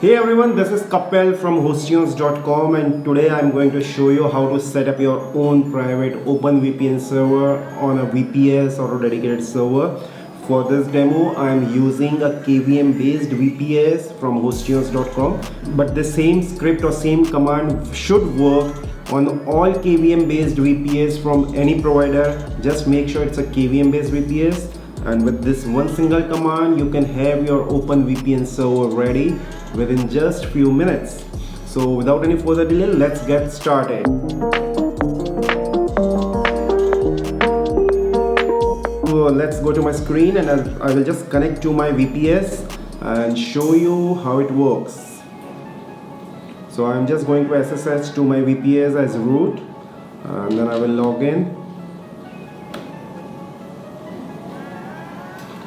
Hey everyone, this is Kapil from hostEONS.com and today I'm going to show you how to set up your own private OpenVPN server on a VPS or a dedicated server. For this demo, I'm using a KVM based VPS from hostEONS.com, but the same script or same command should work on all KVM based VPS from any provider. Just make sure it's a KVM based VPS, and with this one single command you can have your OpenVPN server ready within just few minutes. So without any further delay, let's get started. So let's go to my screen and I will just connect to my VPS and show you how it works. So I'm just going to SSH to my VPS as root and then I will log in.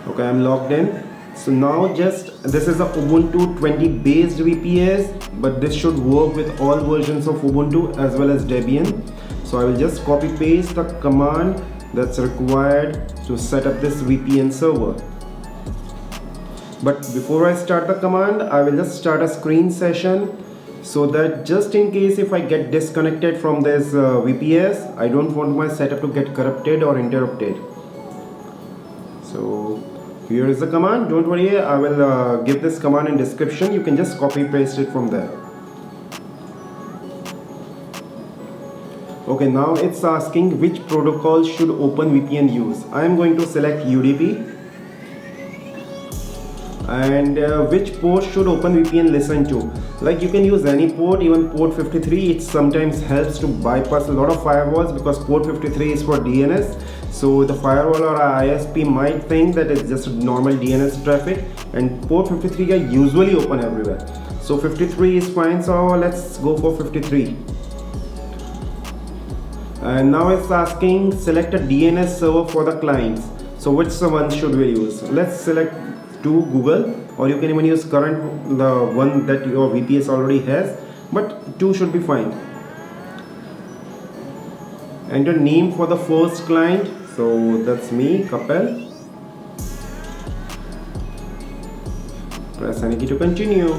Okay, I'm logged in. So now this is a Ubuntu 20 based VPS, but this should work with all versions of Ubuntu as well as Debian. So I will just copy paste the command that's required to set up this VPN server. But before I start the command, I will just start a screen session so that just in case if I get disconnected from this VPS, I don't want my setup to get corrupted or interrupted. So here is the command. Don't worry, I will give this command in description. You can just copy paste it from there. Okay, now it's asking which protocol should OpenVPN use. I am going to select UDP. And which port should OpenVPN listen to? Like you can use any port, even port 53. It sometimes helps to bypass a lot of firewalls because port 53 is for DNS. So the firewall or ISP might think that it's just normal DNS traffic, and port 53 are usually open everywhere. So 53 is fine, so let's go for 53. And now it's asking select a DNS server for the clients. So which one should we use? Let's select to Google, or you can even use the one that your VPS already has, but 2 should be fine. Enter name for the first client, so that's me, Kapil. Press any key to continue.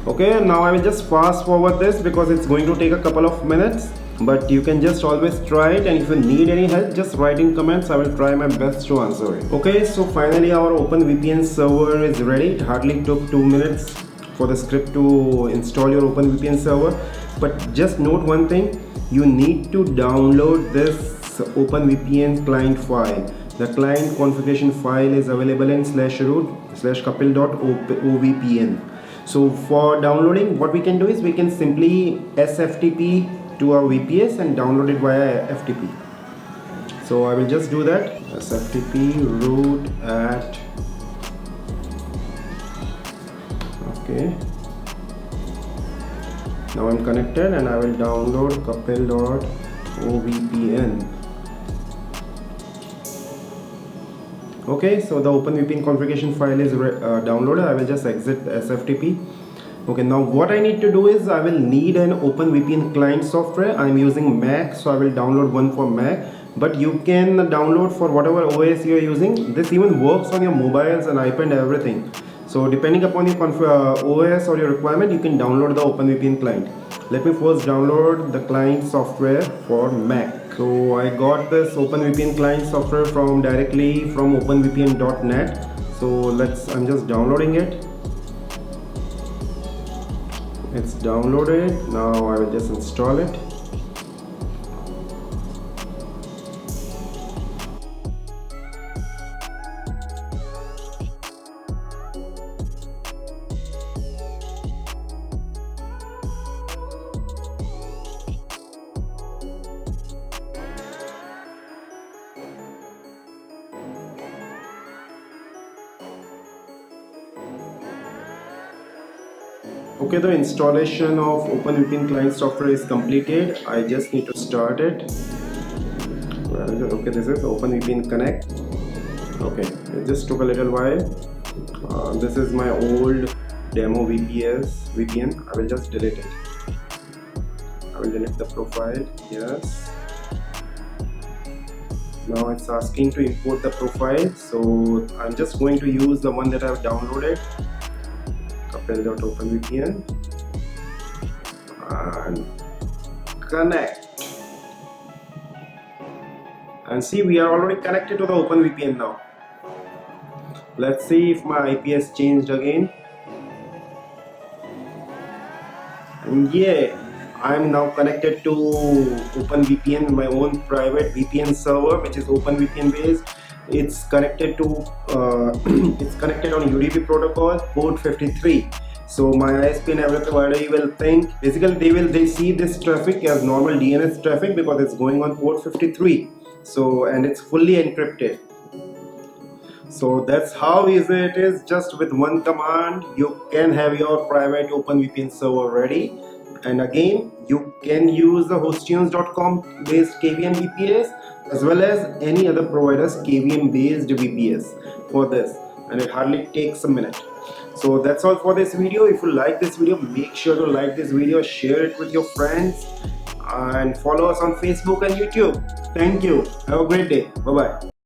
Okay, now I will just fast forward this because it's going to take a couple of minutes, but you can just always try it, and if you need any help, just write in comments. I will try my best to answer it. Okay, so finally our OpenVPN server is ready. It hardly took 2 minutes for the script to install your OpenVPN server, but just note one thing, you need to download this OpenVPN client file. The client configuration file is available in /root/kapil.ovpn. So for downloading, what we can do is we can simply SFTP to our VPS and download it via FTP. So I will just do that. SFTP root at, okay. Now I'm connected and I will download kapil.ovpn. Okay, so the OpenVPN configuration file is downloaded. I will just exit the SFTP. Okay, now what I need to do is I will need an OpenVPN client software. I'm using Mac, so I will download one for Mac, but you can download for whatever OS you are using. This even works on your mobiles and iPad and everything. So depending upon your OS or your requirement, you can download the OpenVPN client. Let me first download the client software for Mac. So I got this OpenVPN client software directly from openvpn.net. So I'm just downloading it. It's downloaded. Now I will just install it. Okay, the installation of OpenVPN client software is completed. I just need to start it. Okay, this is OpenVPN Connect. Okay, it just took a little while. This is my old demo VPN. I will just delete it. I will delete the profile. Yes. Now it's asking to import the profile, so I'm just going to use the one that I've downloaded, email.openvpn and connect. And see, we are already connected to the OpenVPN now. Let's see if my IP has changed again. And yeah, I'm now connected to OpenVPN, my own private VPN server, which is OpenVPN based. It's connected to it's connected on UDP protocol port 53. So my ISP network provider will think, basically they see this traffic as normal DNS traffic because it's going on port 53. So, and it's fully encrypted. So that's how easy it is. Just with one command you can have your private OpenVPN server ready. And again, you can use the hostEONS.com based KVM VPS as well as any other provider's KVM based VPS for this, and it hardly takes a minute. So that's all for this video. If you like this video, make sure to like this video, share it with your friends, and follow us on Facebook and YouTube. Thank you. Have a great day. Bye bye.